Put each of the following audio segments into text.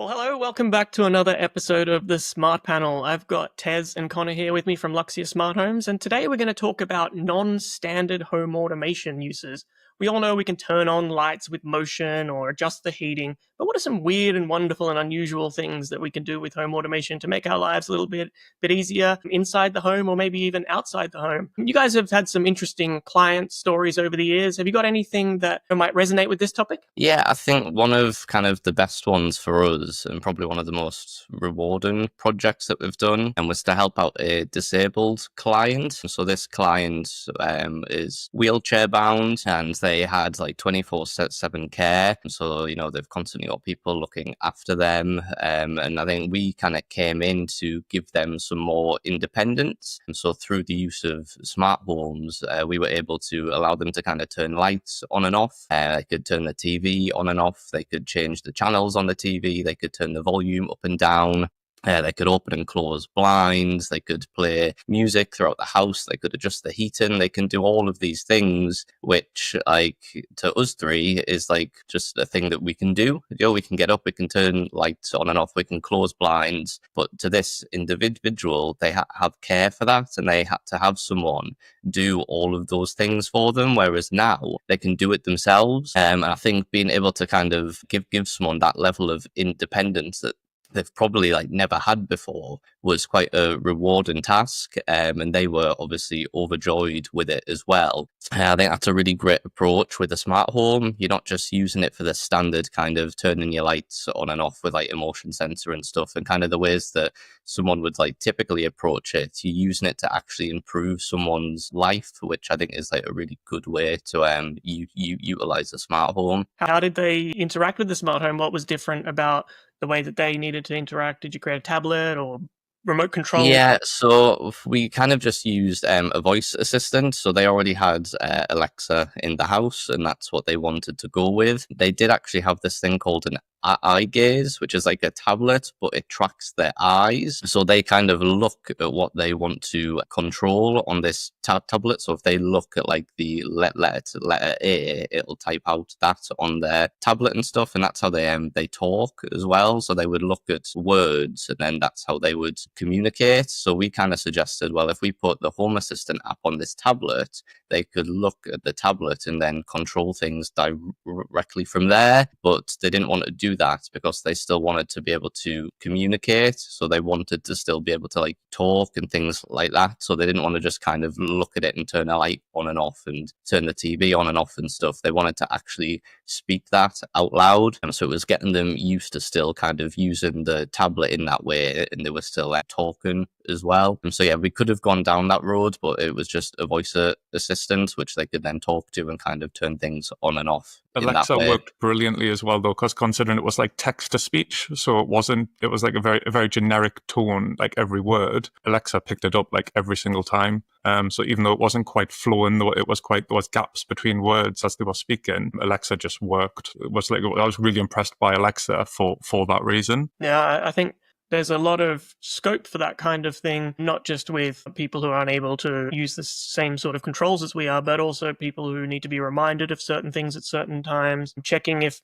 Well, hello, welcome back to another episode of the Smart Panel. I've got Tez and Connor here with me from Luxia Smart Homes, and today we're going to talk about non-standard home automation uses. We all know we can turn on lights with motion or adjust the heating, but what are some weird and wonderful and unusual things that we can do with home automation to make our lives a little bit easier inside the home or maybe even outside the home? You guys have had some interesting client stories over the years. Have you got anything that might resonate with this topic? Yeah, I think one of kind of the best ones for us and probably one of the most rewarding projects that we've done and was to help out a disabled client. So this client is wheelchair bound and they had like 24/7 care. So, they've constantly got people looking after them. And I think we kind of came in to give them some more independence. And so through the use of smart homes, we were able to allow them to kind of turn lights on and off. They could turn the TV on and off. They could change the channels on the TV. They could turn the volume up and down. They could open and close blinds. They could play music throughout the house. They could adjust the heating. They can do all of these things, which, like, to us three, is like just a thing that we can do. We can get up, we can turn lights on and off, we can close blinds. But to this individual, they have care for that, and they had to have someone do all of those things for them. Whereas now they can do it themselves. And I think being able to kind of give someone that level of independence that they've probably never had before was quite a rewarding task, and they were obviously overjoyed with it as well. I think that's a really great approach with a smart home. You're not just using it for the standard kind of turning your lights on and off with like a motion sensor and stuff and kind of the ways that someone would typically approach it. You're using it to actually improve someone's life, which I think is a really good way to utilize a smart home. How did they interact with the smart home? What was different about the way that they needed to interact? Did you create a tablet or remote control? Yeah, so we kind of just used a voice assistant. So they already had Alexa in the house, and that's what they wanted to go with. They did actually have this thing called an eye gaze, which is like a tablet, but it tracks their eyes. So they kind of look at what they want to control on this tablet. So if they look at like the letter A, it'll type out that on their tablet and stuff. And that's how they talk as well. So they would look at words, and then that's how they would communicate. So we kind of suggested, well, if we put the Home Assistant app on this tablet, they could look at the tablet and then control things directly from there. But they didn't want to do that because they still wanted to be able to communicate. So they wanted to still be able to talk and things like that. So they didn't want to just kind of look at it and turn a light on and off and turn the TV on and off and stuff. They wanted to actually speak that out loud. And so it was getting them used to still kind of using the tablet in that way, and they were still talking as well. And so yeah, we could have gone down that road, but it was just a voice assistant which they could then talk to and kind of turn things on and off. Alexa worked brilliantly as well, though, because considering it was like text to speech, so it was like a very generic tone, like every word. Alexa picked it up like every single time. So even though it wasn't quite flowing, though there was gaps between words as they were speaking, Alexa just worked. I was really impressed by Alexa for that reason. Yeah, I think there's a lot of scope for that kind of thing, not just with people who are unable to use the same sort of controls as we are, but also people who need to be reminded of certain things at certain times, checking if,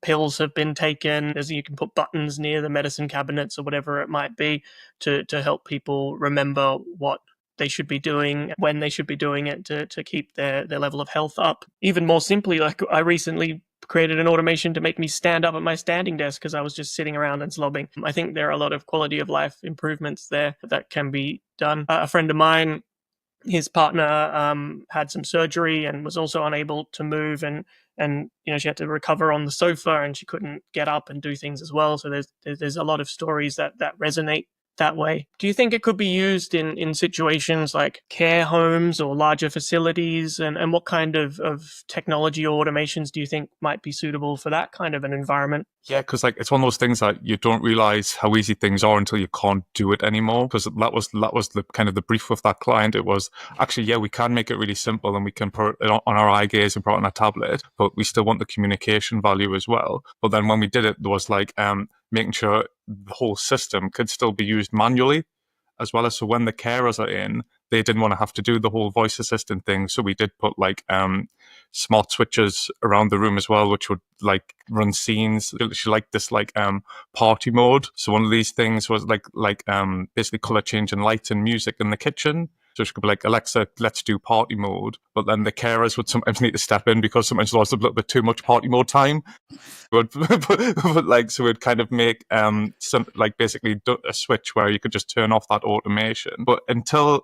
pills have been taken, as you can put buttons near the medicine cabinets or whatever it might be to help people remember what they should be doing, when they should be doing it to keep their level of health up. Even more simply, I recently created an automation to make me stand up at my standing desk because I was just sitting around and slobbing. I think there are a lot of quality of life improvements there that can be done. A friend of mine, his partner had some surgery and was also unable to move, and she had to recover on the sofa and she couldn't get up and do things as well. So there's a lot of stories that resonate that way. Do you think it could be used in situations like care homes or larger facilities? And what kind of technology or automations do you think might be suitable for that kind of an environment? Yeah, because it's one of those things that you don't realize how easy things are until you can't do it anymore. Because that was the kind of the brief with that client. It was actually, yeah, we can make it really simple and we can put it on our eye gaze and put it on a tablet, but we still want the communication value as well. But then when we did it, there was making sure the whole system could still be used manually as well. As so when the carers are in, they didn't want to have to do the whole voice assistant thing. So we did put smart switches around the room as well, which would like run scenes. She liked this like party mode. So one of these things was like basically color changing lights and music in the kitchen. So she could be like, Alexa, let's do party mode. But then the carers would sometimes need to step in because sometimes there was a little bit too much party mode time. But like, so we'd kind of make some like basically a switch where you could just turn off that automation. But until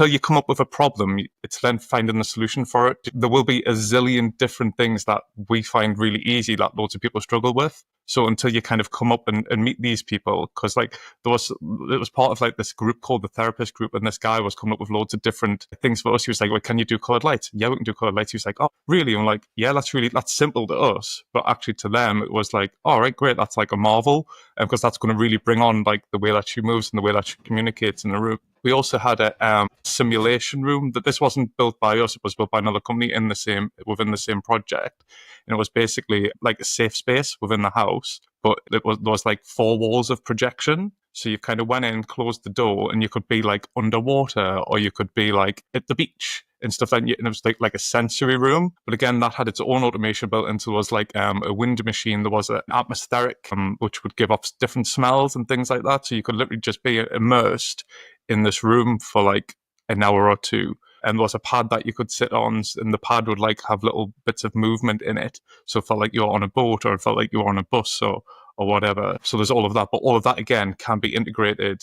you come up with a problem, it's then finding the solution for it. There will be a zillion different things that we find really easy that loads of people struggle with. So until you kind of come up and meet these people, because like it was part of like this group called the therapist group, and this guy was coming up with loads of different things for us. He was like, well, can you do colored lights? Yeah, we can do colored lights. He was like, oh, really? I'm like, yeah, that's simple to us. But actually to them, it was like, all right, great. That's like a marvel. Because that's going to really bring on like the way that she moves and the way that she communicates in the room. We also had a simulation room that this wasn't built by us. It was built by another company within the same project. And it was basically like a safe space within the house, but there was like 4 walls of projection. So you kind of went in, closed the door, and you could be like underwater, or you could be like at the beach and stuff. And it was like a sensory room. But again, that had its own automation built into. There was like a wind machine. There was an atmospheric, which would give off different smells and things like that. So you could literally just be immersed in this room for like an hour or two. And there was a pad that you could sit on, and the pad would like have little bits of movement in it. So it felt like you were on a boat, or it felt like you were on a bus, or whatever. So there's all of that. But all of that, again, can be integrated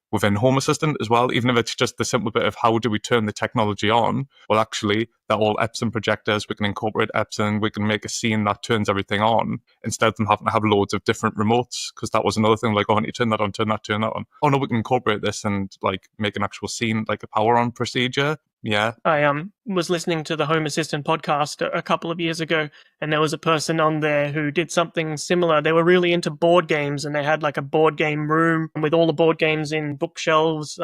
within Home Assistant as well, even if it's just the simple bit of how do we turn the technology on? Well, actually, they're all Epson projectors. We can incorporate Epson. We can make a scene that turns everything on instead of them having to have loads of different remotes, because that was another thing, like, oh, I need to turn that on, turn that on. Oh, no, we can incorporate this and, like, make an actual scene, like a power-on procedure. Yeah. I was listening to the Home Assistant podcast a couple of years ago, and there was a person on there who did something similar. They were really into board games, and they had like a board game room with all the board games in bookshelves,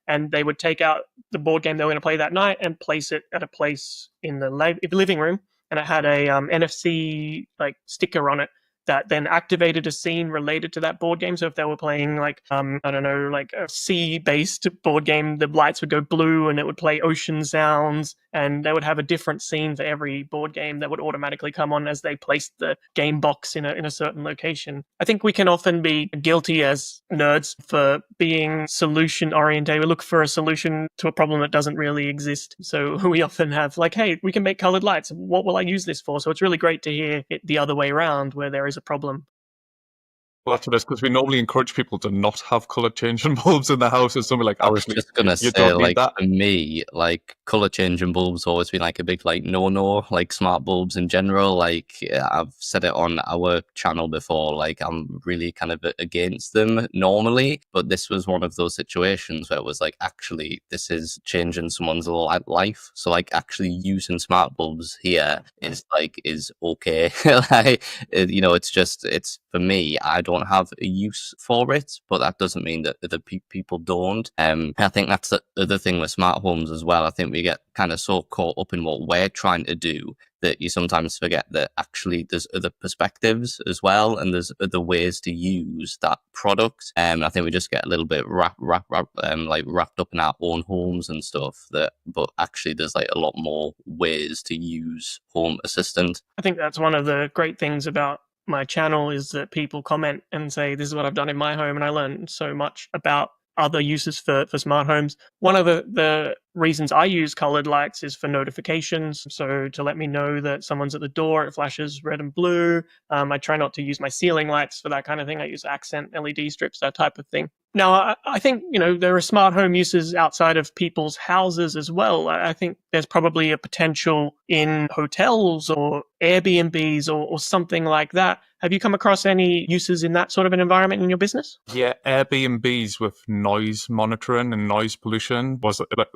and they would take out the board game they were going to play that night and place it at a place in the living room, and it had a NFC like sticker on it that then activated a scene related to that board game. So if they were playing like, I don't know, like a sea-based board game, the lights would go blue and it would play ocean sounds, and they would have a different scene for every board game that would automatically come on as they placed the game box in a certain location. I think we can often be guilty as nerds for being solution-oriented. We look for a solution to a problem that doesn't really exist. So we often have like, hey, we can make colored lights. What will I use this for? So it's really great to hear it the other way around, where there is a problem. Well, that's what it is, because we normally encourage people to not have colour changing bulbs in the house. Or something like, I was just going to say, like, for me, like, colour changing bulbs always been like a big, like, no, like smart bulbs in general. Like, I've said it on our channel before, like, I'm really kind of against them normally. But this was one of those situations where it was like, actually, this is changing someone's life. So, like, actually using smart bulbs here is okay. Like, you know, it's for me, I don't have a use for it, but that doesn't mean that other people don't. I think that's the other thing with smart homes as well. I think we get kind of so caught up in what we're trying to do that you sometimes forget that actually there's other perspectives as well, and there's other ways to use that product. I think we just get a little bit wrapped up in our own homes and stuff. But actually, there's like a lot more ways to use Home Assistant. I think that's one of the great things about my channel, is that people comment and say, this is what I've done in my home, and I learned so much about other uses for smart homes. One of the reasons I use colored lights is for notifications. So to let me know that someone's at the door, it flashes red and blue. I try not to use my ceiling lights for that kind of thing. I use accent LED strips, that type of thing. Now, I think, there are smart home uses outside of people's houses as well. I think there's probably a potential in hotels or Airbnbs or something like that. Have you come across any uses in that sort of an environment in your business? Yeah, Airbnbs with noise monitoring and noise pollution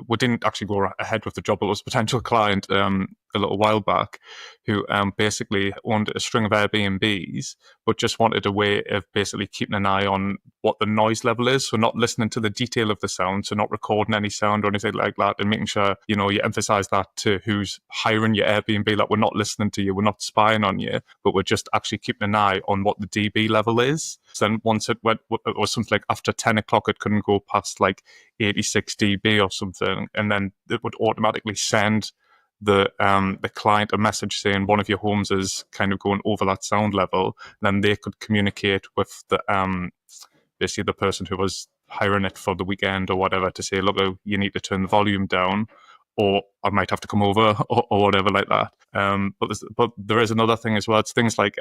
we didn't actually go ahead with the job, but it was a potential client a little while back who basically owned a string of Airbnbs, but just wanted a way of basically keeping an eye on what the noise level is. So not listening to the detail of the sound, so not recording any sound or anything like that, and making sure, you emphasize that to who's hiring your Airbnb, like we're not listening to you, we're not spying on you, but we're just actually keeping an eye on what the dB level is. So then once it was something like after 10 o'clock, it couldn't go past like 86 dB or something, and then it would automatically send the client a message saying one of your homes is kind of going over that sound level, then they could communicate with the basically the person who was hiring it for the weekend or whatever to say, look, you need to turn the volume down, or I might have to come over, or whatever like that. But there is another thing as well. It's things like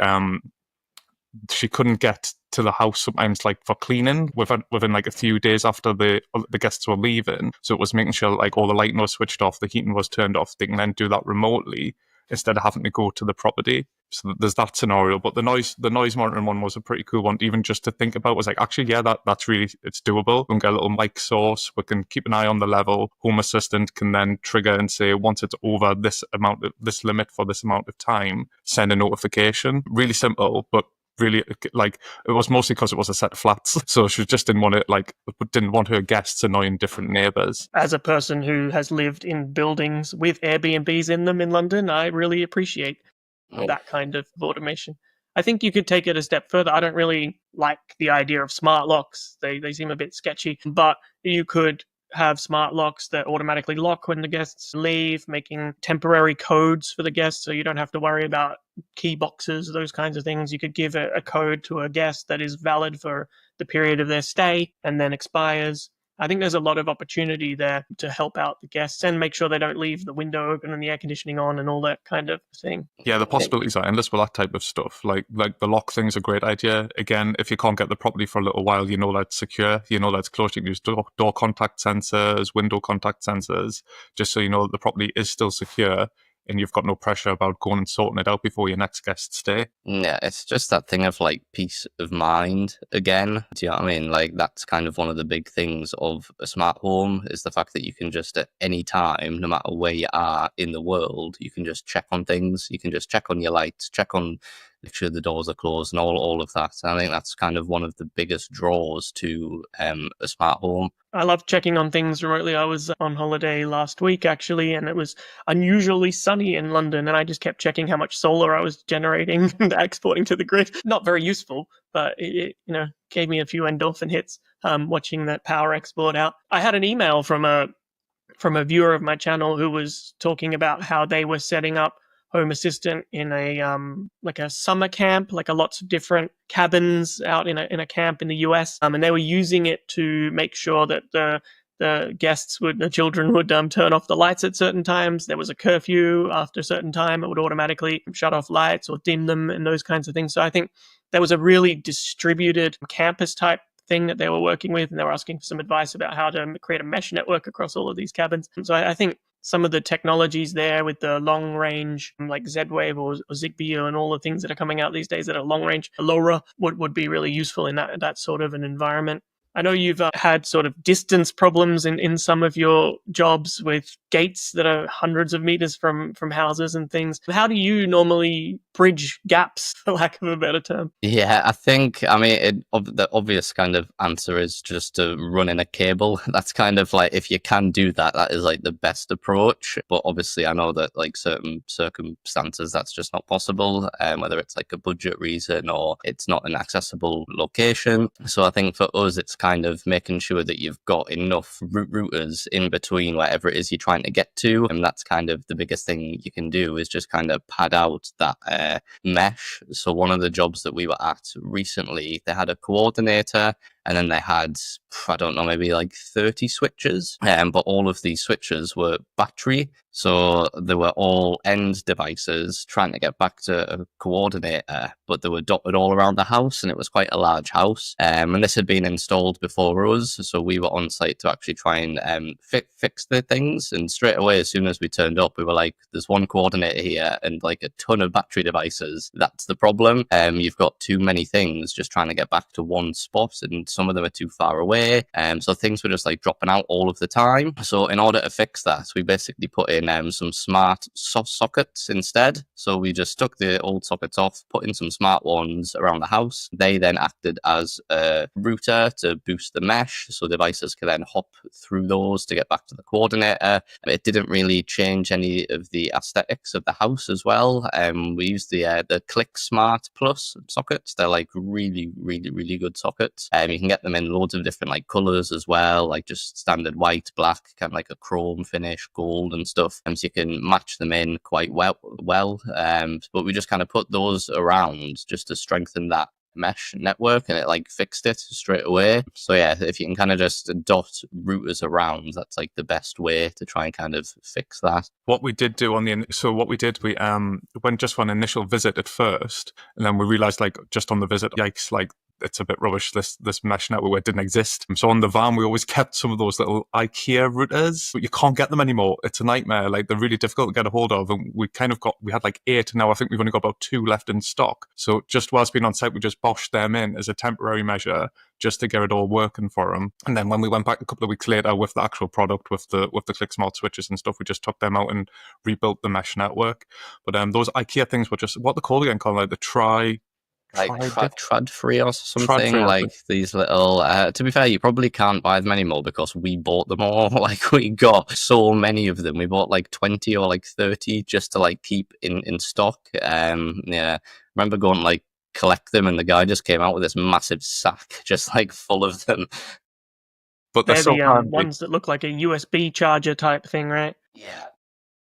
she couldn't get to the house sometimes, like for cleaning within like a few days after the guests were leaving. So it was making sure like all the lighting was switched off, the heating was turned off. They can then do that remotely instead of having to go to the property. So there's that scenario. But the noise monitoring one was a pretty cool one, even just to think about. Was like, actually, yeah, that's really, it's doable. We can get a little mic source. We can keep an eye on the level. Home Assistant can then trigger and say, once it's over this limit for this amount of time, send a notification. Really simple, but really, like, it was mostly because it was a set of flats, so she just didn't want her guests annoying different neighbours. As a person who has lived in buildings with Airbnbs in them in London, I really appreciate that kind of automation. I think you could take it a step further. I don't really like the idea of smart locks. They seem a bit sketchy, but you could have smart locks that automatically lock when the guests leave, making temporary codes for the guests so you don't have to worry about key boxes, those kinds of things. You could give a code to a guest that is valid for the period of their stay and then expires. I think there's a lot of opportunity there to help out the guests and make sure they don't leave the window open and the air conditioning on and all that kind of thing. Yeah, the possibilities are endless with that type of stuff. Like the lock thing's a great idea. Again, if you can't get the property for a little while, you know that's secure, you know that's closed. You can use door contact sensors, window contact sensors, just so you know that the property is still secure and you've got no pressure about going and sorting it out before your next guest stay. Yeah, it's just that thing of like peace of mind again. Do you know what I mean? Like that's kind of one of the big things of a smart home is the fact that you can just at any time, no matter where you are in the world, you can just check on things. You can just check on your lights, check on make sure the doors are closed and all of that. And I think that's kind of one of the biggest draws to a smart home. I love checking on things remotely. I was on holiday last week, actually, and it was unusually sunny in London, and I just kept checking how much solar I was generating and exporting to the grid. Not very useful, but it gave me a few endorphin hits watching that power export out. I had an email from a viewer of my channel who was talking about how they were setting up Home Assistant in a like a summer camp, like lots of different cabins out in a camp in the US, and they were using it to make sure that the children would turn off the lights at certain times. There was a curfew after a certain time; it would automatically shut off lights or dim them and those kinds of things. So I think there was a really distributed campus type thing that they were working with, and they were asking for some advice about how to create a mesh network across all of these cabins. And so I think some of the technologies there with the long range, like Z-Wave or Zigbee and all the things that are coming out these days that are long range, LoRa would be really useful in that sort of an environment. I know you've had sort of distance problems in some of your jobs with gates that are hundreds of meters from houses and things. How do you normally bridge gaps, for lack of a better term? Yeah, I think, the obvious kind of answer is just to run in a cable. That's kind of like, if you can do that, that is like the best approach. But obviously, I know that like certain circumstances, that's just not possible, whether it's like a budget reason or it's not an accessible location. So I think for us, it's kind of making sure that you've got enough routers in between wherever it is you're trying to get to. And that's kind of the biggest thing you can do is just kind of pad out that mesh. So one of the jobs that we were at recently, they had a coordinator and then they had, I don't know, maybe like 30 switches. But all of these switches were battery. So they were all end devices trying to get back to a coordinator, but they were dotted all around the house and it was quite a large house. And this had been installed before us. So we were on site to actually try and fix the things. And straight away, as soon as we turned up, we were like, there's one coordinator here and like a ton of battery devices. That's the problem. You've got too many things just trying to get back to one spot and some of them are too far away. So things were just like dropping out all of the time. So in order to fix that, we basically put in some smart sockets instead. So we just took the old sockets off, put in some smart ones around the house. They then acted as a router to boost the mesh. So devices can then hop through those to get back to the coordinator. It didn't really change any of the aesthetics of the house as well. We used the Click Smart Plus sockets. They're like really, really, really good sockets. You you can get them in loads of different like colors as well, like just standard white, black, kind of like a chrome finish, gold and stuff. And so you can match them in quite well. But we just kind of put those around just to strengthen that mesh network, and it like fixed it straight away. So yeah, if you can kind of just dot routers around, that's like the best way to try and kind of fix that. What we did do we went just for an initial visit at first, and then we realized like just on the visit, yikes, like it's a bit rubbish, this mesh network where it didn't exist. So on the van, we always kept some of those little IKEA routers, but you can't get them anymore. It's a nightmare. Like, they're really difficult to get a hold of. And we had like 8, and now I think we've only got about 2 left in stock. So just whilst being on site, we just boshed them in as a temporary measure just to get it all working for them. And then when we went back a couple of weeks later with the actual product, with the ClickSmart switches and stuff, we just took them out and rebuilt the mesh network. But those IKEA things were just, what they're called again, like the Trad-free or something, like these little, to be fair, you probably can't buy them anymore because we bought them all. Like, we got so many of them. We bought like 20 or like 30 just to like keep in stock. Yeah, remember going like collect them, and the guy just came out with this massive sack just like full of them. But they're the ones that look like a USB charger type thing, right? Yeah.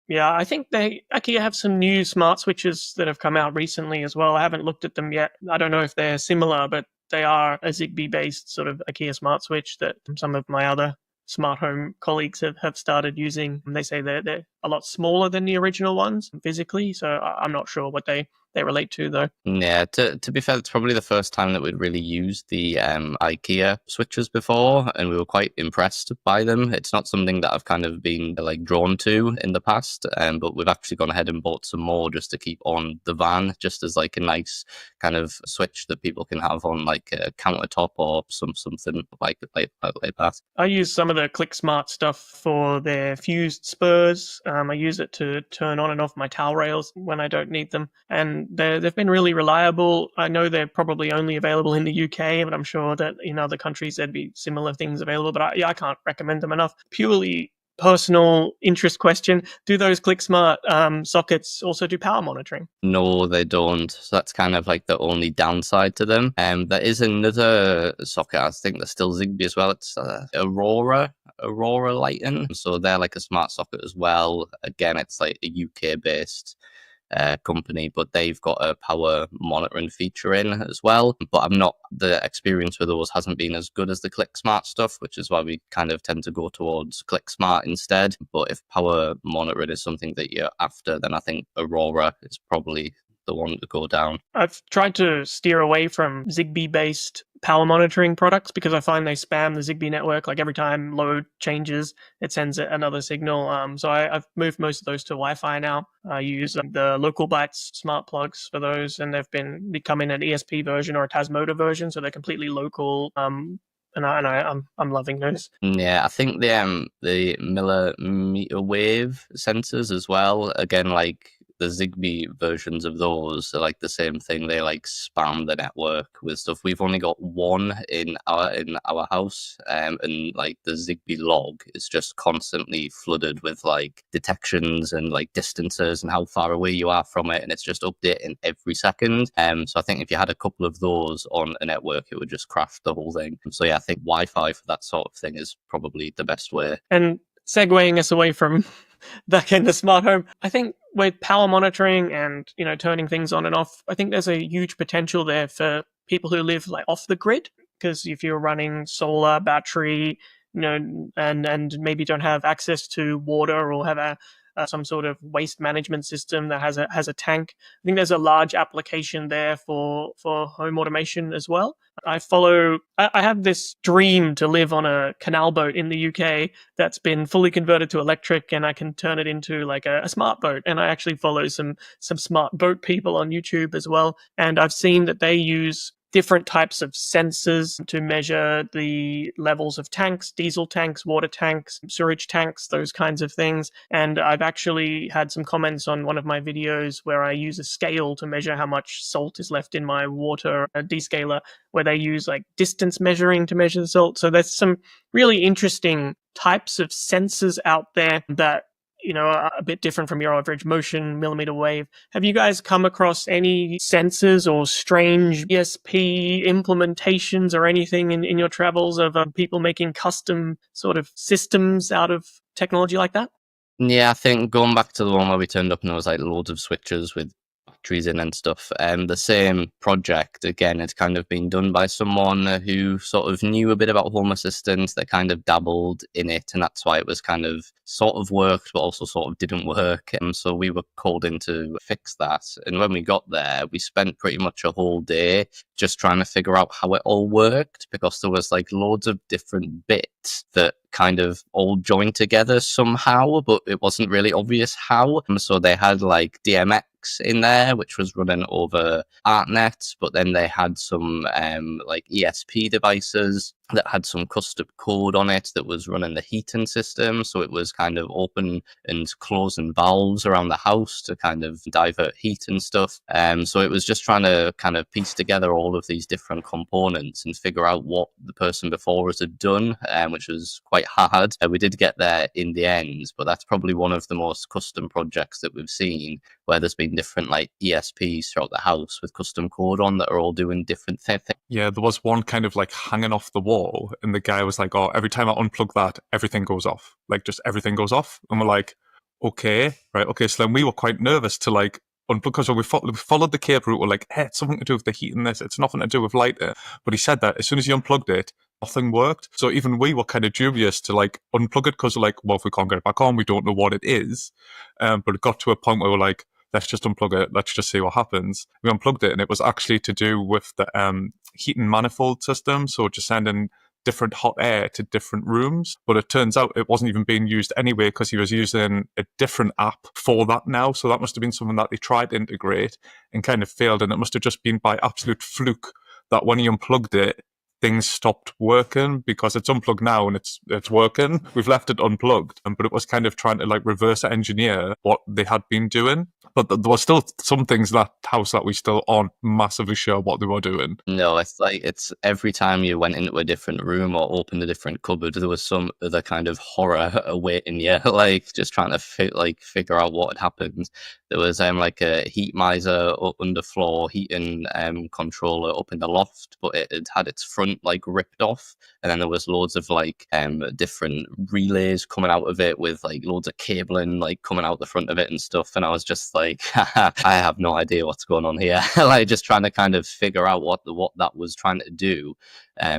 Yeah, I think they actually have some new smart switches that have come out recently as well. I haven't looked at them yet. I don't know if they're similar, but they are a Zigbee-based sort of IKEA smart switch that some of my other smart home colleagues have started using. And they say they're a lot smaller than the original ones physically, so I'm not sure what they relate to, though. Yeah, to be fair, it's probably the first time that we'd really used the IKEA switches before, and we were quite impressed by them. It's not something that I've kind of been like drawn to in the past, but we've actually gone ahead and bought some more just to keep on the van, just as like a nice kind of switch that people can have on like a countertop or something like that. I use some of the ClickSmart stuff for their fused spurs. I use it to turn on and off my towel rails when I don't need them, and they've been really reliable. I know they're probably only available in the UK, but I'm sure that in other countries there'd be similar things available. But I can't recommend them enough. Purely personal interest question: do those ClickSmart sockets also do power monitoring? No, they don't. So that's kind of like the only downside to them. There is another socket, I think that's still Zigbee as well. It's Aurora Lighting. So they're like a smart socket as well. Again, it's like a UK based company, but they've got a power monitoring feature in as well. But the experience with those hasn't been as good as the ClickSmart stuff, which is why we kind of tend to go towards ClickSmart instead. But if power monitoring is something that you're after, then I think Aurora is probably the one to go down. I've tried to steer away from Zigbee-based power monitoring products because I find they spam the Zigbee network. Like, every time load changes, it sends another signal. So I've moved most of those to Wi-Fi now. I use the Local Bytes smart plugs for those, and they've been becoming an ESP version or a Tasmota version, so they're completely local. And I'm loving those. Yeah, I think the millimeter wave sensors as well. Again, like the Zigbee versions of those are like the same thing. They like spam the network with stuff. We've only got one in our house, and like the Zigbee log is just constantly flooded with like detections and like distances and how far away you are from it, and it's just updating every second. So I think if you had a couple of those on a network, it would just crash the whole thing. So yeah, I think Wi-Fi for that sort of thing is probably the best way. And segueing us away from back in the smart home, I think with power monitoring and, turning things on and off, I think there's a huge potential there for people who live like off the grid, because if you're running solar, battery, and maybe don't have access to water or have some sort of waste management system that has a tank, I think there's a large application there for home automation as well. I have this dream to live on a canal boat in the UK that's been fully converted to electric, and I can turn it into like a smart boat. And I actually follow some smart boat people on YouTube as well, and I've seen that they use different types of sensors to measure the levels of tanks, diesel tanks, water tanks, sewage tanks, those kinds of things. And I've actually had some comments on one of my videos where I use a scale to measure how much salt is left in my water, a descaler, where they use like distance measuring to measure the salt. So there's some really interesting types of sensors out there that a bit different from your average motion millimeter wave. Have you guys come across any sensors or strange ESP implementations or anything in your travels of people making custom sort of systems out of technology like that? Yeah, I think going back to the one where we turned up and there was like loads of switches with batteries in and stuff, the same project, again, it's kind of been done by someone who sort of knew a bit about Home Assistant, that kind of dabbled in it, and that's why it was kind of sort of worked, but also sort of didn't work. And so we were called in to fix that. And when we got there, we spent pretty much a whole day just trying to figure out how it all worked, because there was like loads of different bits that kind of all joined together somehow, but it wasn't really obvious how. So they had like DMX in there, which was running over ArtNet, but then they had some like ESP devices that had some custom code on it that was running the heating system. So it was kind of open and closing valves around the house to kind of divert heat and stuff. So it was just trying to kind of piece together all of these different components and figure out what the person before us had done, which was quite hard. We did get there in the end, but that's probably one of the most custom projects that we've seen, where there's been different like ESPs throughout the house with custom code on that are all doing different things. Yeah, there was one kind of like hanging off the wall, and the guy was like, "Oh, every time I unplug that, everything goes off. Like just everything goes off." And we're like, "Okay, right, okay." So then we were quite nervous to like unplug, because we followed the cable route. We're like, "Hey, it's something to do with the heat in this. It's nothing to do with lighter." But he said that as soon as he unplugged it, nothing worked. So even we were kind of dubious to like unplug it, because we're like, "Well, if we can't get it back on, we don't know what it is." But it got to a point where we're like, let's just unplug it. Let's just see what happens. We unplugged it, and it was actually to do with the heating manifold system. So just sending different hot air to different rooms. But it turns out it wasn't even being used anyway, because he was using a different app for that now. So that must have been something that they tried to integrate and kind of failed. And it must have just been by absolute fluke that when he unplugged it, things stopped working, because it's unplugged now and it's working. We've left it unplugged, but it was kind of trying to like reverse engineer what they had been doing. But there was still some things in that house that we still aren't massively sure what they were doing. No, it's every time you went into a different room or opened a different cupboard, there was some other kind of horror awaiting you, like just trying to figure out what had happened. There was like a heat miser underfloor heating controller up in the loft, but it had its front like ripped off, and then there was loads of like different relays coming out of it with like loads of cabling like coming out the front of it and stuff. And I was just like, I have no idea what's going on here. Like just trying to kind of figure out what that was trying to do.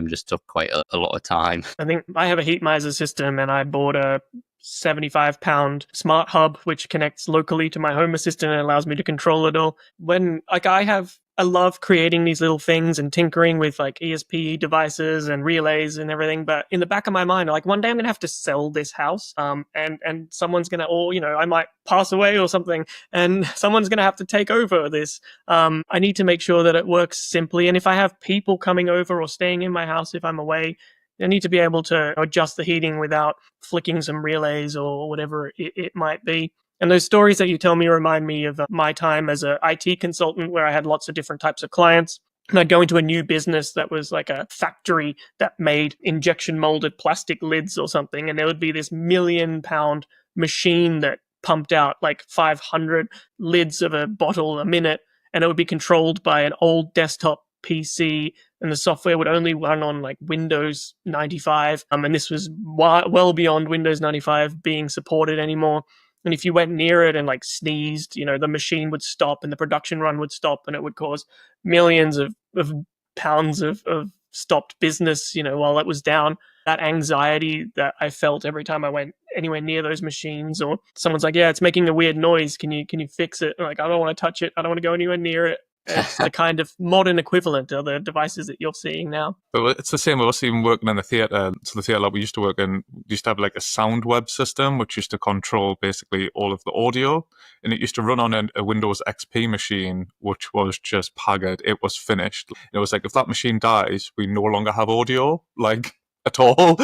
Just took quite a lot of time. I think I have a heat miser system, and I bought a 75-pound smart hub which connects locally to my Home Assistant and allows me to control it all. When like I love creating these little things and tinkering with like ESP devices and relays and everything, but in the back of my mind, like one day I'm gonna have to sell this house, and someone's gonna, or I might pass away or something, and someone's gonna have to take over this. I need to make sure that it works simply, and if I have people coming over or staying in my house if I'm away, I need to be able to adjust the heating without flicking some relays or whatever it might be. And those stories that you tell me remind me of my time as an IT consultant, where I had lots of different types of clients. And I'd go into a new business that was like a factory that made injection molded plastic lids or something. And there would be this £1 million machine that pumped out like 500 lids of a bottle a minute. And it would be controlled by an old desktop PC, and the software would only run on like Windows 95. And this was well beyond Windows 95 being supported anymore. And if you went near it and like sneezed, the machine would stop and the production run would stop, and it would cause millions of pounds of stopped business, while it was down. That anxiety that I felt every time I went anywhere near those machines, or someone's like, yeah, it's making a weird noise. Can you fix it? I'm like, I don't want to touch it. I don't want to go anywhere near it. It's the kind of modern equivalent of the devices that you're seeing now. But it's the same with us even working in the theatre. So the theatre that we used to work in used to have like a sound web system, which used to control basically all of the audio. And it used to run on a Windows XP machine, which was just haggard. It was finished. It was like, if that machine dies, we no longer have audio. Like, at all.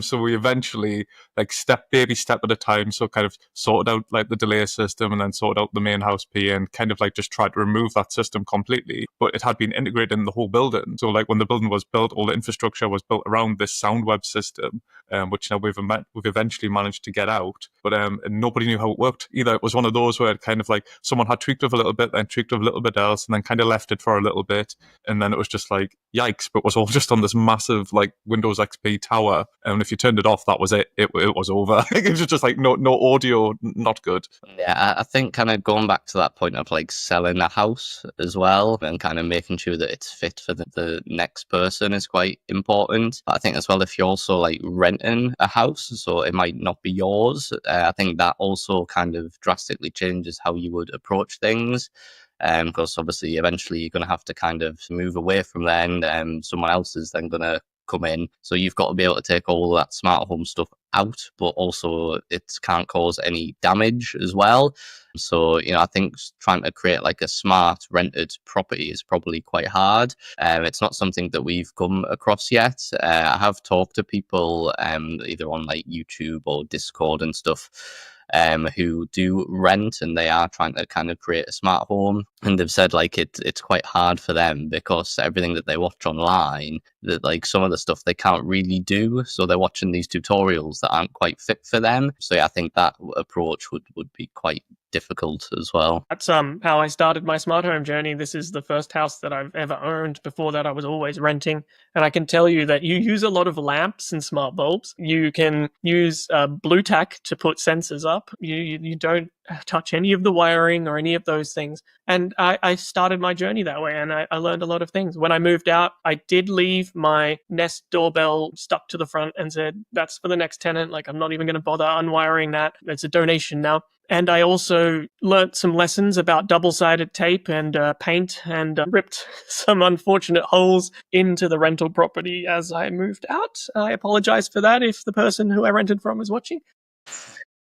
So we eventually like baby step at a time. So kind of sorted out like the delay system and then sorted out the main house P and kind of like just tried to remove that system completely. But it had been integrated in the whole building. So like when the building was built, all the infrastructure was built around this SoundWeb system, which now we've eventually managed to get out. But and nobody knew how it worked either. It was one of those where it kind of like someone had tweaked it a little bit, then tweaked it a little bit else, and then kind of left it for a little bit. And then it was just like, yikes, but it was all just on this massive like Windows XP tower. And if you turned it off, that was it. It was over. It was just like no audio, not good. Yeah, I think kind of going back to that point of like selling a house as well and kind of making sure that it's fit for the next person is quite important. But I think as well, if you're also like renting a house, so it might not be yours, I think that also kind of drastically changes how you would approach things. Because obviously eventually you're going to have to kind of move away from there and someone else is then going to come in. So you've got to be able to take all that smart home stuff out, but also it can't cause any damage as well. So, I think trying to create like a smart rented property is probably quite hard. It's not something that we've come across yet. I have talked to people either on like YouTube or Discord and stuff who do rent, and they are trying to kind of create a smart home, and they've said like it's quite hard for them because everything that they watch online, that like some of the stuff they can't really do, so they're watching these tutorials that aren't quite fit for them. So yeah, I think that approach would be quite difficult as well. That's how I started my smart home journey. This is the first house that I've ever owned. Before that, I was always renting. And I can tell you that you use a lot of lamps and smart bulbs. You can use blue tack to put sensors up. You don't touch any of the wiring or any of those things. And I started my journey that way, and I learned a lot of things. When I moved out, I did leave my Nest doorbell stuck to the front and said, that's for the next tenant. Like, I'm not even going to bother unwiring that. It's a donation now. And I also learnt some lessons about double-sided tape and paint, and ripped some unfortunate holes into the rental property as I moved out. I apologize for that if the person who I rented from is watching.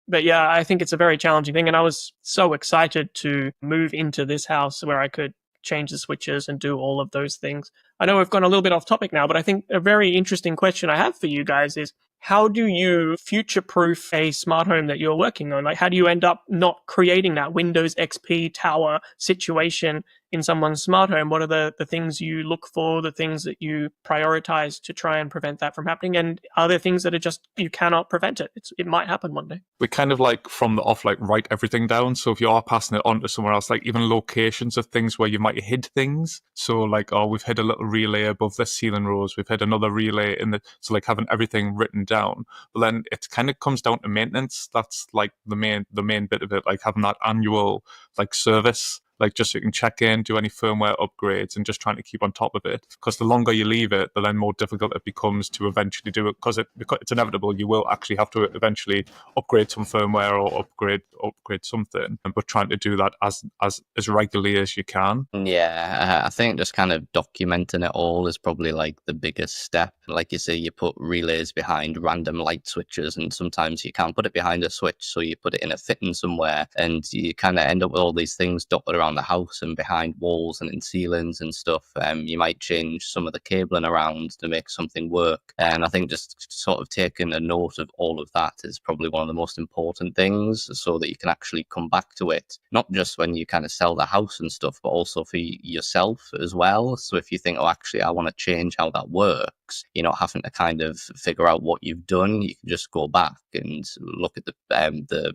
But yeah, I think it's a very challenging thing. And I was so excited to move into this house where I could change the switches and do all of those things. I know we've gone a little bit off topic now, but I think a very interesting question I have for you guys is, how do you future-proof a smart home that you're working on? Like, how do you end up not creating that Windows XP tower situation in someone's smart home? What are the things you look for, the things that you prioritize to try and prevent that from happening? And are there things that are just, you cannot prevent it? It might happen one day. We kind of like from the off, like write everything down. So if you are passing it on to somewhere else, like even locations of things where you might hid things. So like, oh, we've hid a little relay above this ceiling rose. We've hid another relay so like having everything written down. But then it kind of comes down to maintenance. That's like the main bit of it, like having that annual like service, like just so you can check in, do any firmware upgrades, and just trying to keep on top of it. Because the longer you leave it, the then more difficult it becomes to eventually do it, because it's inevitable. You will actually have to eventually upgrade some firmware or upgrade something, but trying to do that as regularly as you can. Yeah, I think just kind of documenting it all is probably like the biggest step. Like you say, you put relays behind random light switches, and sometimes you can't put it behind a switch, so you put it in a fitting somewhere, and you kind of end up with all these things dotted around the house and behind walls and in ceilings and stuff. You might change some of the cabling around to make something work, and I think just sort of taking a note of all of that is probably one of the most important things, so that you can actually come back to it, not just when you kind of sell the house and stuff, but also for yourself as well. So if you think, oh, actually I want to change how that works, you're not having to kind of figure out what you've done. You can just go back and look at the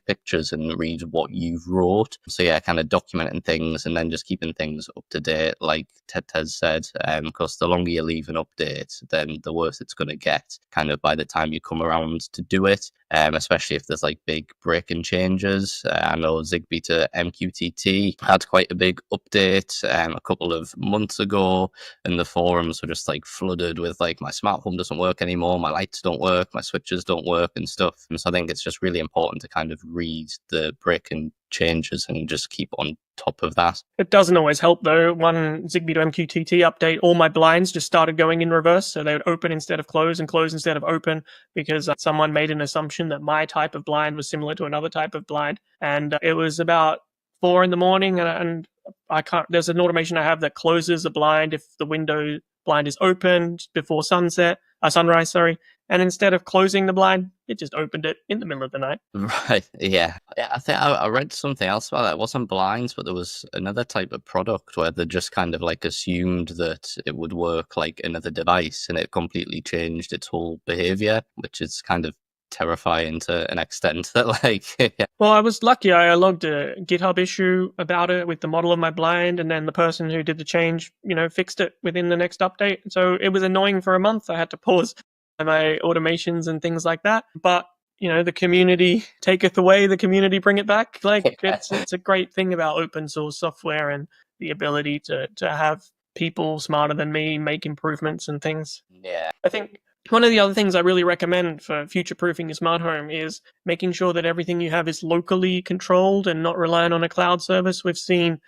pictures and read what you've wrote. So yeah, kind of documenting things and then just keeping things up to date, like Ted said, because the longer you leave an update, then the worse it's going to get kind of by the time you come around to do it, especially if there's like big breaking changes. I know Zigbee to MQTT had quite a big update a couple of months ago, and the forums were just like flooded with like, my smart home doesn't work anymore, my lights don't work, my switches don't work and stuff. And so I think it's just really important to kind of read the breaking changes and just keep on top of that. It doesn't always help though. One Zigbee to MQTT update, all my blinds just started going in reverse, so they would open instead of close and close instead of open, because someone made an assumption that my type of blind was similar to another type of blind. And it was about 4 a.m, and I can't, there's an automation I have that closes a blind if the window blind is opened before sunrise, sorry. And instead of closing the blind, it just opened it in the middle of the night. Right, yeah. I think I read something else about that. It wasn't blinds, but there was another type of product where they just kind of like assumed that it would work like another device, and it completely changed its whole behavior, which is kind of terrifying to an extent that like yeah. Well, I was lucky. I logged a GitHub issue about it with the model of my blind, and then the person who did the change, fixed it within the next update. So it was annoying for a month. I had to pause my automations and things like that. But, the community taketh away, the community bring it back. Like, it's a great thing about open source software and the ability to have people smarter than me make improvements and things. Yeah. I think one of the other things I really recommend for future-proofing your smart home is making sure that everything you have is locally controlled and not reliant on a cloud service. We've seen,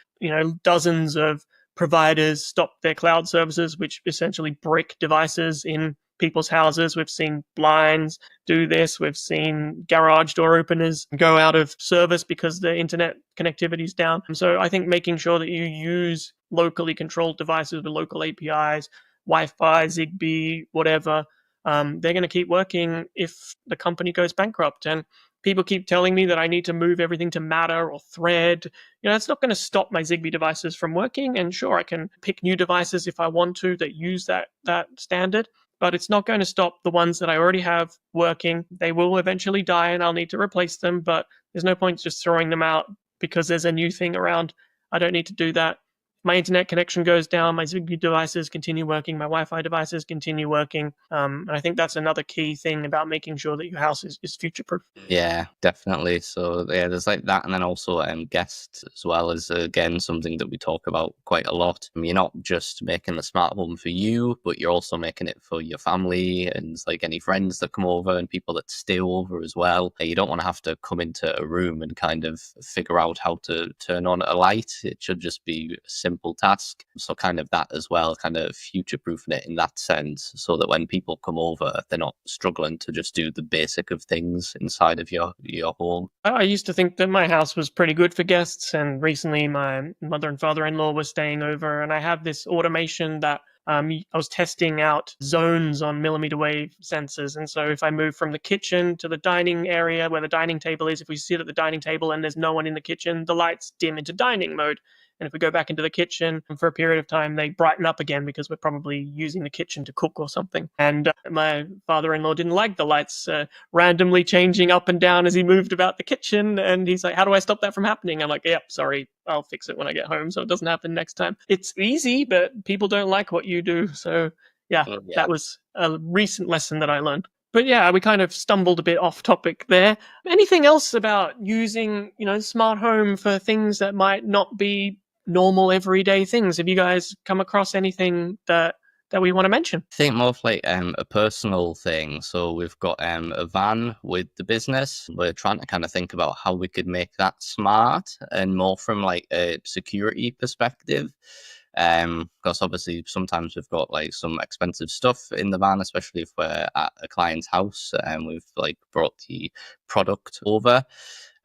dozens of providers stop their cloud services, which essentially break devices in people's houses. We've seen blinds do this. We've seen garage door openers go out of service because the internet connectivity is down. And so I think making sure that you use locally controlled devices with local APIs, Wi-Fi, Zigbee, whatever, they're going to keep working if the company goes bankrupt. And people keep telling me that I need to move everything to Matter or Thread. It's not going to stop my Zigbee devices from working. And sure, I can pick new devices if I want to that use that standard, but it's not going to stop the ones that I already have working. They will eventually die and I'll need to replace them, but there's no point just throwing them out because there's a new thing around. I don't need to do that. My internet connection goes down, my Zigbee devices continue working, my Wi-Fi devices continue working. And I think that's another key thing about making sure that your house is future-proof. Yeah, definitely. So yeah, there's like that, and then also guests as well is again something that we talk about quite a lot. You're not just making the smart home for you, but you're also making it for your family and like any friends that come over and people that stay over as well. You don't want to have to come into a room and kind of figure out how to turn on a light. It should just be a simple task. So kind of that as well, kind of future-proofing it in that sense, so that when people come over, they're not struggling to just do the basic of things inside of your home. I used to think that my house was pretty good for guests, and recently my mother and father-in-law were staying over, and I have this automation that I was testing out zones on millimeter wave sensors. And so if I move from the kitchen to the dining area where the dining table is, if we sit at the dining table and there's no one in the kitchen, the lights dim into dining mode. And if we go back into the kitchen for a period of time, they brighten up again because we're probably using the kitchen to cook or something. And my father-in-law didn't like the lights randomly changing up and down as he moved about the kitchen. And he's like, how do I stop that from happening? I'm like, yep, sorry, I'll fix it when I get home so it doesn't happen next time. It's easy, but people don't like what you do. So yeah, that was a recent lesson that I learned. But yeah, we kind of stumbled a bit off topic there. Anything else about using, smart home for things that might not be normal everyday things? Have you guys come across anything that we want to mention? I think more of like a personal thing. So we've got a van with the business. We're trying to kind of think about how we could make that smart and more from like a security perspective. Because obviously sometimes we've got like some expensive stuff in the van, especially if we're at a client's house and we've like brought the product over.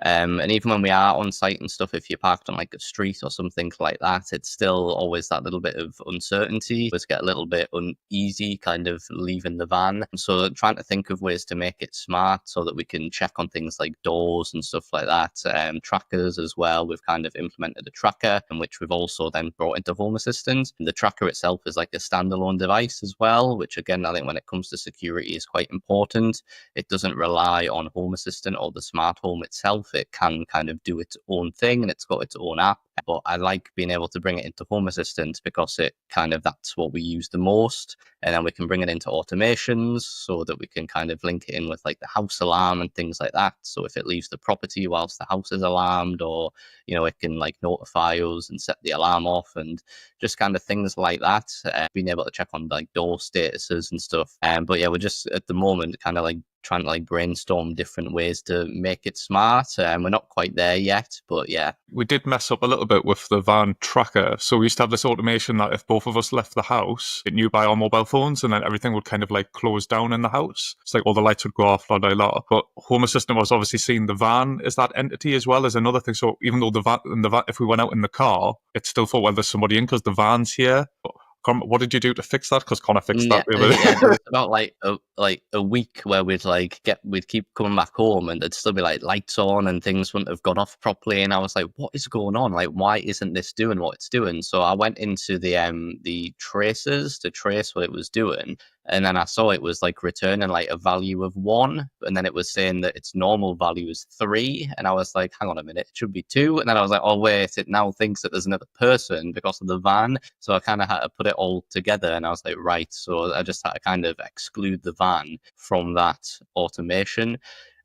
And even when we are on site and stuff, if you're parked on like a street or something like that, it's still always that little bit of uncertainty. Just get a little bit uneasy kind of leaving the van. So trying to think of ways to make it smart so that we can check on things like doors and stuff like that. Trackers as well. We've kind of implemented a tracker, in which we've also then brought into Home Assistant. And the tracker itself is like a standalone device as well, which again, I think when it comes to security is quite important. It doesn't rely on Home Assistant or the smart home itself. It can kind of do its own thing and it's got its own app. But I like being able to bring it into Home Assistant because that's what we use the most. And then we can bring it into automations so that we can kind of link it in with like the house alarm and things like that. So if it leaves the property whilst the house is alarmed, or, it can like notify us and set the alarm off and just kind of things like that. Being able to check on like door statuses and stuff. But yeah, we're just at the moment kind of like trying to like brainstorm different ways to make it smart. We're not quite there yet, but yeah. We did mess up a little bit with the van tracker. So we used to have this automation that if both of us left the house, it knew by our mobile phones and then everything would kind of like close down in the house. It's like all the lights would go off, la la la. But Home Assistant was obviously seeing the van as that entity as well as another thing. So even though the van, if we went out in the car, it still thought, well, there's somebody in because the van's here. But what did you do to fix that? Because Connor fixed Yeah, that the other day. yeah, there was about a week where we'd keep coming back home and there'd still be like lights on and things wouldn't have gone off properly, and I was like, what is going on? Like, why isn't this doing what it's doing? So I went into the traces to trace what it was doing, and then I saw it was like returning like a value of 1, and then it was saying that its normal value is 3, and I was like, hang on a minute, it should be 2, and then I was like, oh wait, it now thinks that there's another person because of the van, so I kind of had to put it all together, and I was like, right, so I just had to kind of exclude the van from that automation.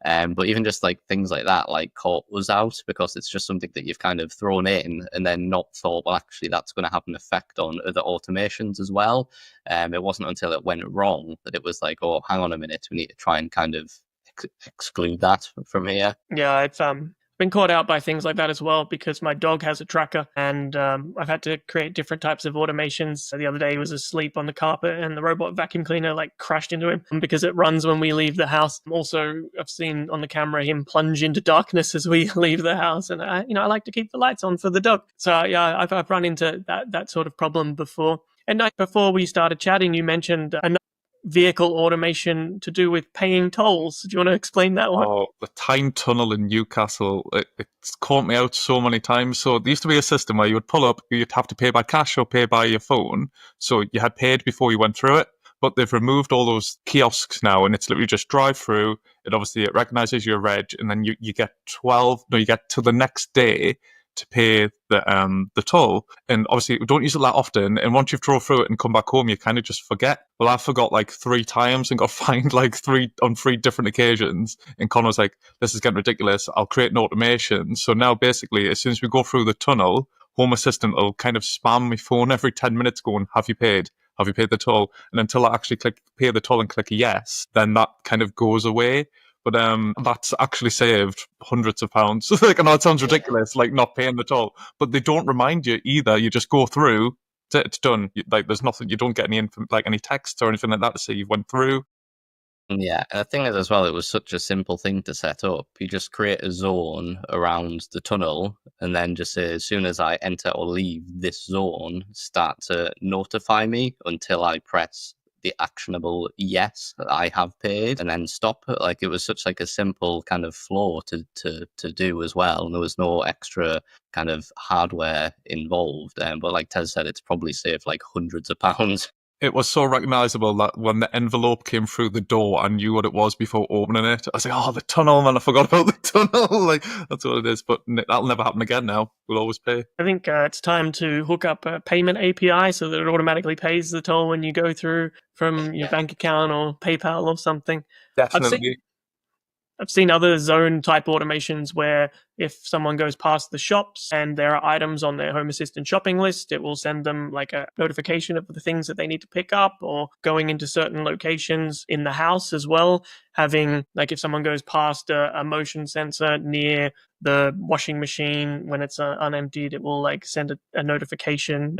But even just like things like that, like Caught was out because it's just something that you've kind of thrown in and then not thought, well, actually, that's going to have an effect on other automations as well. It wasn't until it went wrong that it was like, oh, hang on a minute, we need to try and kind of exclude that from here. Yeah, it's been caught out by things like that as well because my dog has a tracker, and I've had to create different types of automations. The other day he was asleep on the carpet and the robot vacuum cleaner like crashed into him because it runs when we leave the house. Also, I've seen on the camera him plunge into darkness as we leave the house, and I like to keep the lights on for the dog. So yeah, I've run into that sort of problem before. And before we started chatting, you mentioned another vehicle automation to do with paying tolls. Do you want to explain that one? Oh, the Tyne Tunnel in Newcastle, it's caught me out so many times. So there used to be a system where you would pull up, you'd have to pay by cash or pay by your phone. So you had paid before you went through it, but they've removed all those kiosks now, and it's literally just drive through. It recognizes your reg, and then you get you get to the next day to pay the toll. And obviously we don't use it that often, and once you've drove through it and come back home, you kind of just forget. Well, I forgot like 3 times and got fined like 3 different occasions, and Connor was like, this is getting ridiculous, I'll create an automation. So now basically as soon as we go through the tunnel, Home Assistant will kind of spam my phone every 10 minutes going, have you paid the toll? And until I actually click pay the toll and click yes, then that kind of goes away. But that's actually saved hundreds of pounds. Like, I know it sounds ridiculous, like not paying the toll, but they don't remind you either. You just go through, it's done. Like, there's nothing. You don't get any text or anything like that to say you went through. Yeah, and the thing is as well, it was such a simple thing to set up. You just create a zone around the tunnel, and then just say, as soon as I enter or leave this zone, start to notify me until I press the actionable yes that I have paid, and then stop. Like, it was such like a simple kind of flow to do as well, and there was no extra kind of hardware involved. But like Tez said, it's probably saved like hundreds of pounds. It was so recognizable that when the envelope came through the door, I knew what it was before opening it. I was like, oh, the tunnel, man, I forgot about the tunnel. Like, that's what it is. But that'll never happen again now. We'll always pay. I think it's time to hook up a payment API so that it automatically pays the toll when you go through from your bank account or PayPal or something. Definitely. I've seen other zone type automations where if someone goes past the shops and there are items on their Home Assistant shopping list, it will send them like a notification of the things that they need to pick up, or going into certain locations in the house as well. Having, like, if someone goes past a motion sensor near the washing machine when it's unemptied, it will like send a notification,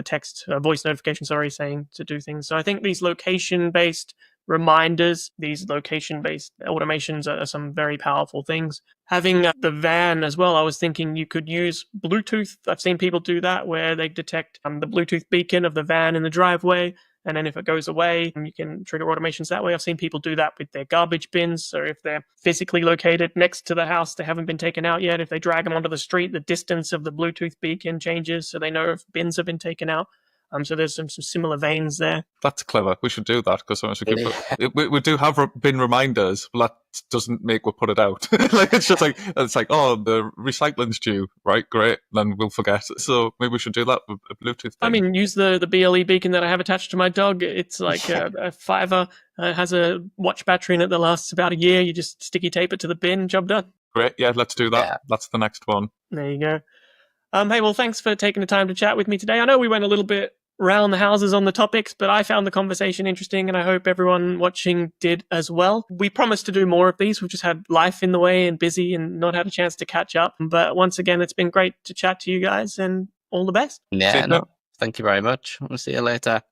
a voice notification, saying to do things. So I think these location-based reminders, these location-based automations are some very powerful things. Having the van as well, I was thinking you could use Bluetooth. I've seen people do that where they detect the Bluetooth beacon of the van in the driveway, and then if it goes away, you can trigger automations that way. I've seen people do that with their garbage bins. So if they're physically located next to the house, they haven't been taken out yet. If they drag them onto the street, the distance of the Bluetooth beacon changes so they know if bins have been taken out. So there's some similar veins there. That's clever. We should do that because we do have bin reminders, but that doesn't make we put it out. Like, it's like, oh, the recycling's due, right? Great, then we'll forget. So maybe we should do that with a Bluetooth thing. I mean, use the BLE beacon that I have attached to my dog. It's like a fiver. It has a watch battery in it that lasts about a year. You just sticky tape it to the bin, job done. Great, yeah, let's do that. Yeah. That's the next one. There you go. Hey, well, thanks for taking the time to chat with me today. I know we went a little bit round the houses on the topics, but I found the conversation interesting, and I hope everyone watching did as well. We promised to do more of these. We've just had life in the way and busy and not had a chance to catch up. But once again, it's been great to chat to you guys, and all the best. Yeah, no, thank you very much. We'll see you later.